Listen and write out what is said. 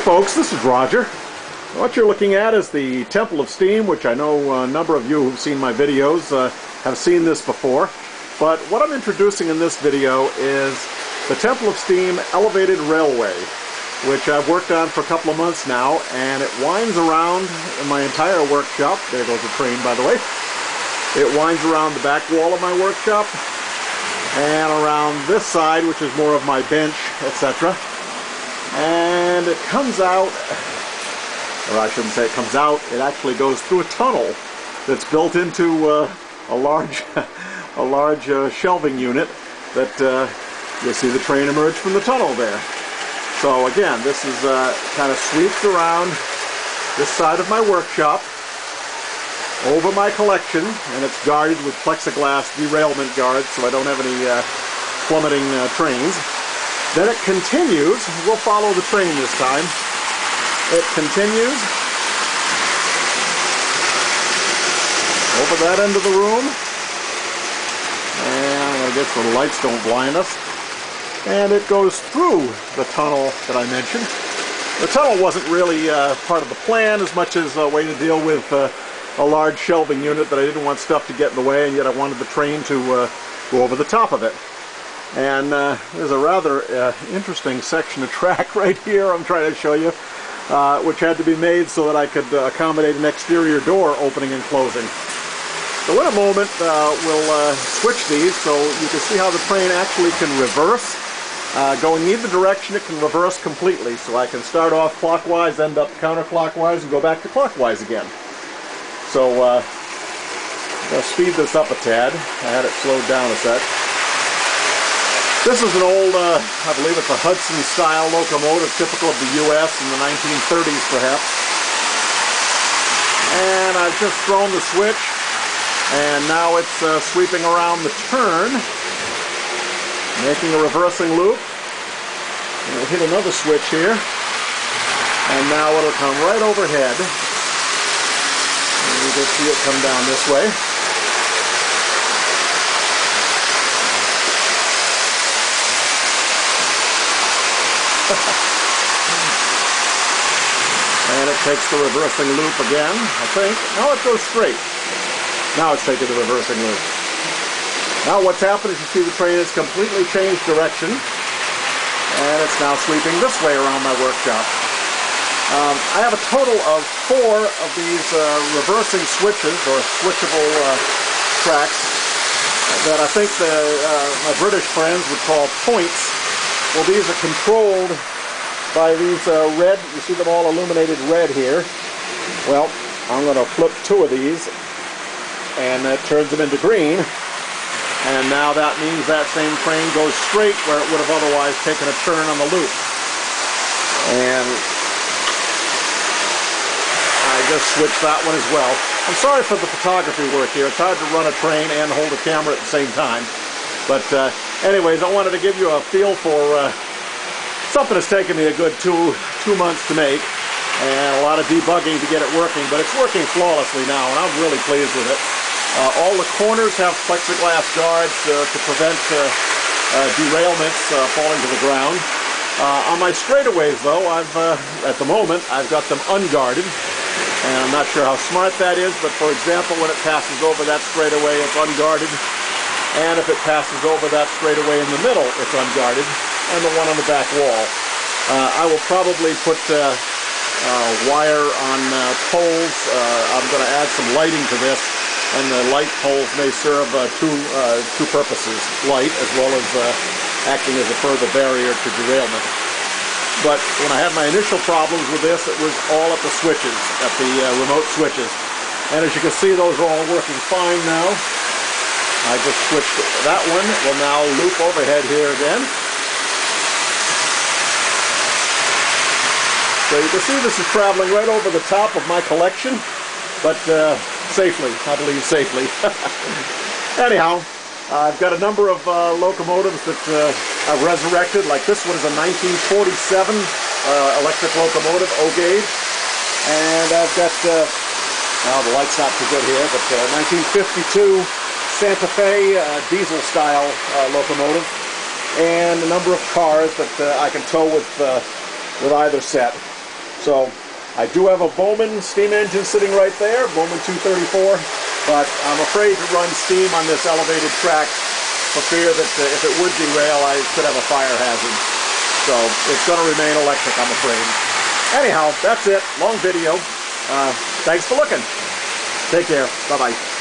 Folks, this is Roger. What you're looking at is the Temple of Steam, which I know a number of you who've seen my videos have seen this before. But what I'm introducing in this video is the Temple of Steam elevated railway, which I've worked on for a couple of months now, and it winds around my entire workshop. There goes the train, by the way. It winds around the back wall of my workshop and around this side, which is more of my bench, etc. And it comes out, or I shouldn't say it comes out, it actually goes through a tunnel that's built into a large shelving unit that you'll see the train emerge from the tunnel there. So again, this is kind of sweeps around this side of my workshop over my collection, and it's guarded with plexiglass derailment guards so I don't have any plummeting trains. Then it continues. We'll follow the train this time. It continues over that end of the room, and I guess the lights don't blind us, and it goes through the tunnel that I mentioned. The tunnel wasn't really part of the plan as much as a way to deal with a large shelving unit that I didn't want stuff to get in the way, and yet I wanted the train to go over the top of it. And there's a rather interesting section of track right here I'm trying to show you, which had to be made so that I could accommodate an exterior door opening and closing. So in a moment we'll switch these so you can see how the train actually can reverse. Going either direction, it can reverse completely, so I can start off clockwise, end up counterclockwise, and go back to clockwise again. So I'm going to speed this up a tad. I had it slowed down a sec. This is an old, I believe it's a Hudson style locomotive, typical of the U.S. in the 1930s perhaps. And I've just thrown the switch, and now it's sweeping around the turn, making a reversing loop. And we'll hit another switch here, and now it'll come right overhead. And you can see it come down this way. And it takes the reversing loop again, I think. No, it goes straight. Now it's taking the reversing loop. Now what's happened is you see the train has completely changed direction, and it's now sweeping this way around my workshop. I have a total of 4 of these reversing switches, or switchable tracks, that I think my British friends would call points. Well, these are controlled by these red, you see them all illuminated red here. Well, I'm going to flip 2 of these, and that turns them into green. And now that means that same train goes straight where it would have otherwise taken a turn on the loop. And I just switched that one as well. I'm sorry for the photography work here. It's hard to run a train and hold a camera at the same time. But anyways, I wanted to give you a feel for something that's taken me a good two months to make, and a lot of debugging to get it working, but it's working flawlessly now, and I'm really pleased with it. All the corners have plexiglass guards to prevent derailments falling to the ground. On my straightaways, though, at the moment, I've got them unguarded, and I'm not sure how smart that is, but for example, when it passes over that straightaway, it's unguarded. And if it passes over that straightaway in the middle, it's unguarded, and the one on the back wall. I will probably put wire on poles. I'm going to add some lighting to this, and the light poles may serve two purposes, light as well as acting as a further barrier to derailment. But when I had my initial problems with this, it was all at the switches, at the remote switches. And as you can see, those are all working fine now. I just switched that one. It will now loop overhead here again. So you can see this is traveling right over the top of my collection, but safely, I believe safely. Anyhow, I've got a number of locomotives that I've resurrected, like this one is a 1947 electric locomotive, O-gauge, and I've got, well, the light's not too good here, but 1952 Santa Fe diesel-style locomotive, and a number of cars that I can tow with either set. So I do have a Bowman steam engine sitting right there, Bowman 234, but I'm afraid to run steam on this elevated track for fear that if it would derail, I could have a fire hazard. So it's going to remain electric, I'm afraid. Anyhow, that's it. Long video. Thanks for looking. Take care. Bye-bye.